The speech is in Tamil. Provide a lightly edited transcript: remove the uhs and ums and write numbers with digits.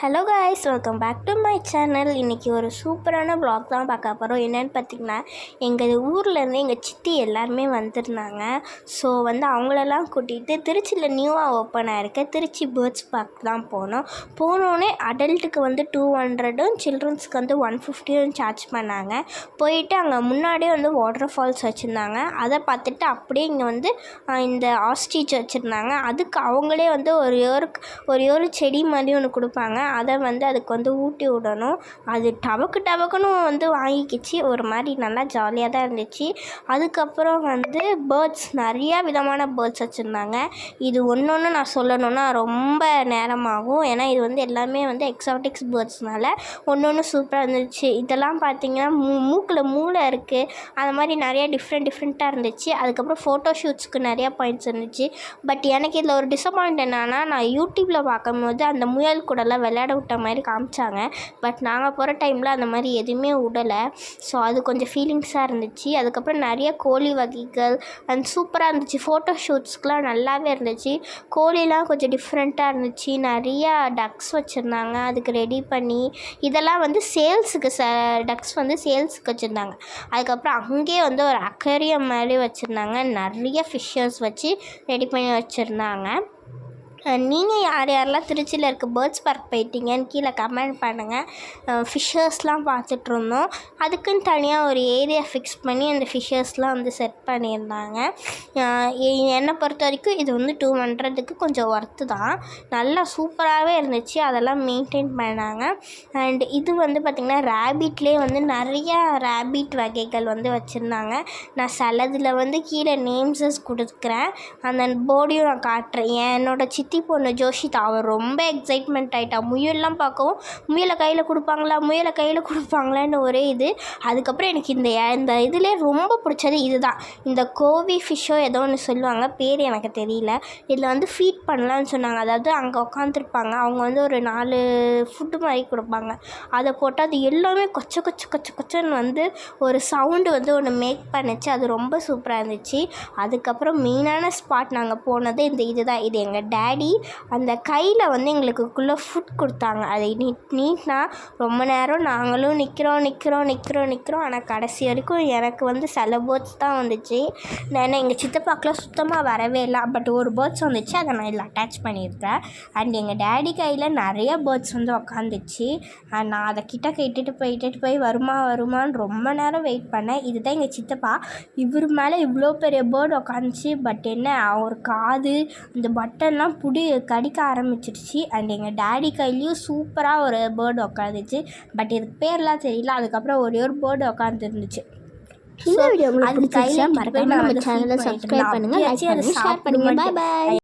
Hello guys, welcome back to my channel. இன்றைக்கி ஒரு சூப்பரான வ்ளாக் தான் பார்க்க போகிறோம். என்னென்னு பார்த்திங்கன்னா, எங்கள் ஊர்லேருந்து எங்கள் சித்தி எல்லாருமே வந்திருந்தாங்க. ஸோ அவங்களெல்லாம் கூட்டிகிட்டு திருச்சியில் நியூவாக ஓப்பன் ஆகிருக்க திருச்சி பேர்ட்ஸ் பார்க் தான் போனோடனே அடல்ட்டுக்கு 200 சில்ட்ரன்ஸ்க்கு 150 சார்ஜ் பண்ணாங்க. போயிட்டு அங்கே முன்னாடியே வாட்டர் ஃபால்ஸ் வச்சுருந்தாங்க. அதை பார்த்துட்டு அப்படியே இங்கே இந்த ஆஸ்ட்ரிச் வச்சுருந்தாங்க. அதுக்கு அவங்களே ஒரு செடி மாதிரி ஒன்று கொடுப்பாங்க. அதை அதுக்கு ஊட்டி விடணும். அது டபக்குன்னு வாங்கிக்கிச்சு. ஒரு மாதிரி நல்லா ஜாலியாக தான் இருந்துச்சு. அதுக்கப்புறம் பேர்ட்ஸ், நிறையா விதமான பேர்ட்ஸ் வச்சுருந்தாங்க. இது ஒன்று நான் சொல்லணுன்னா ரொம்ப நேரமாகும். ஏன்னா இது எல்லாமே எக்ஸாட்டிக்ஸ் பேர்ட்ஸ்னால ஒன்று சூப்பராக இருந்துச்சு. இதெல்லாம் பார்த்திங்கன்னா மூக்கில் மூளை இருக்குது. அது மாதிரி நிறையா டிஃப்ரெண்ட்டாக இருந்துச்சு. அதுக்கப்புறம் ஃபோட்டோ ஷூட்ஸ்க்கு நிறையா பாயிண்ட்ஸ் இருந்துச்சு. பட் எனக்கு இதில் ஒரு டிசப்பாயிண்ட் என்னன்னா, நான் யூடியூப்பில் பார்க்கும்போது அந்த முயல் கூடலாம் விளையாட விட்ட மாதிரி காமிச்சாங்க. பட் நாங்கள் போகிற டைமில் அந்த மாதிரி எதுவுமே விடலை. ஸோ அது கொஞ்சம் ஃபீலிங்ஸாக இருந்துச்சு. அதுக்கப்புறம் நிறைய கோழி வகைகள் சூப்பராக இருந்துச்சு. ஃபோட்டோ ஷூட்ஸ்க்கெலாம் நல்லாவே இருந்துச்சு. கோழிலாம் கொஞ்சம் டிஃப்ரெண்ட்டாக இருந்துச்சு. நிறையா டக்ஸ் வச்சுருந்தாங்க. அதுக்கு ரெடி பண்ணி இதெல்லாம் சேல்ஸுக்கு டக்ஸ் சேல்ஸுக்கு வச்சுருந்தாங்க. அதுக்கப்புறம் அங்கேயே ஒரு அக்வேரியம் மாதிரி வச்சுருந்தாங்க. நிறைய ஃபிஷ்ஷஸ் வச்சு ரெடி பண்ணி வச்சுருந்தாங்க. நீங்கள் யாரெல்லாம் திருச்சியில் இருக்க பேர்ட்ஸ் பார்க் போயிட்டீங்கன்னு கீழே கமெண்ட் பண்ணுங்கள். ஃபிஷ்ஷர்ஸ்லாம் பார்த்துட்ருந்தோம். அதுக்குன்னு தனியாக ஒரு ஏரியா ஃபிக்ஸ் பண்ணி அந்த ஃபிஷ்ஷர்ஸ்லாம் செட் பண்ணியிருந்தாங்க. என்னை பொறுத்த வரைக்கும் இது 200க்கு கொஞ்சம் ஒர்த்து தான். நல்லா சூப்பராகவே இருந்துச்சு. அதெல்லாம் மெயின்டைன் பண்ணாங்க. அண்ட் இது பார்த்திங்கன்னா ரேபிட்லேயே நிறையா ரேபிட் வகைகள் வச்சுருந்தாங்க. நான் சிலதில் கீழே நேம்ஸஸ் கொடுக்குறேன். அந்த போர்டையும் நான் காட்டுறேன். என்னோட சித்தி பொண்ணு ஜோஷிதா, அவள் ரொம்ப எக்ஸைட்மெண்ட் ஆகிட்டா. முயல்லாம் பார்க்கவும் முயலை கையில் கொடுப்பாங்களான்னு ஒரே இது. அதுக்கப்புறம் எனக்கு இந்த இதிலே ரொம்ப பிடிச்சது இதுதான். இந்த கோவி ஃபிஷ்ஷோ ஏதோ ஒன்று சொல்லுவாங்க, பேர் எனக்கு தெரியல. இதில் ஃபீட் பண்ணலான்னு சொன்னாங்க. அதாவது அங்கே உட்காந்துருப்பாங்க. அவங்க ஒரு 4 ஃபுட்டு மாதிரி கொடுப்பாங்க. அதை போட்டு அது எல்லாமே கொச்சன்னு ஒரு சவுண்டு ஒன்று மேக் பண்ணிச்சு. அது ரொம்ப சூப்பராக இருந்துச்சு. அதுக்கப்புறம் மெயினான ஸ்பாட் நாங்கள் போனது இதுதான். இது எங்கள் டேடி அந்த கையில் எங்களுக்குள்ளே ஃபுட் கொடுத்தாங்க. அதை நீட்னா ரொம்ப நேரம் நாங்களும் நிற்கிறோம். ஆனால் கடைசி வரைக்கும் எனக்கு சில பேர்ட்ஸ் தான் வந்துச்சு. நான் எங்கள் சித்தப்பாக்கெலாம் சுத்தமாக வரவே இல்லை. பட் ஒரு பேர்ட்ஸ் வந்துச்சு. அதை நான் இதில் அட்டாச் பண்ணியிருக்கேன். அண்ட் எங்கள் டேடி கையில் நிறைய பேர்ட்ஸ் உக்காந்துச்சு. நான் அதை இட்டுட்டு போய் வருமான்னு ரொம்ப நேரம் வெயிட் பண்ணேன். இதுதான் எங்கள் சித்தப்பா. இவர் மேலே இவ்வளோ பெரிய பேர்டு உக்காந்துச்சு. பட் என்ன, அவர் காது இந்த பட்டன்லாம் கடிக்க ஆரம்பிச்சிடுச்சு. அண்ட் எங்கள் டேடி கையிலையும் சூப்பராக ஒரு பேர்டு உட்காந்துச்சு. பட் இதுக்கு பேர்லாம் தெரியல. அதுக்கப்புறம் ஒரே ஒரு பேர்டு உட்காந்துருந்துச்சு. இந்த வீடியோ உங்களுக்கு பிடிச்சிருந்தா மறக்காம நம்ம சேனலை சப்ஸ்கிரைப் பண்ணுங்க, லைக் பண்ணுங்க, ஷேர் பண்ணுங்க. Bye by.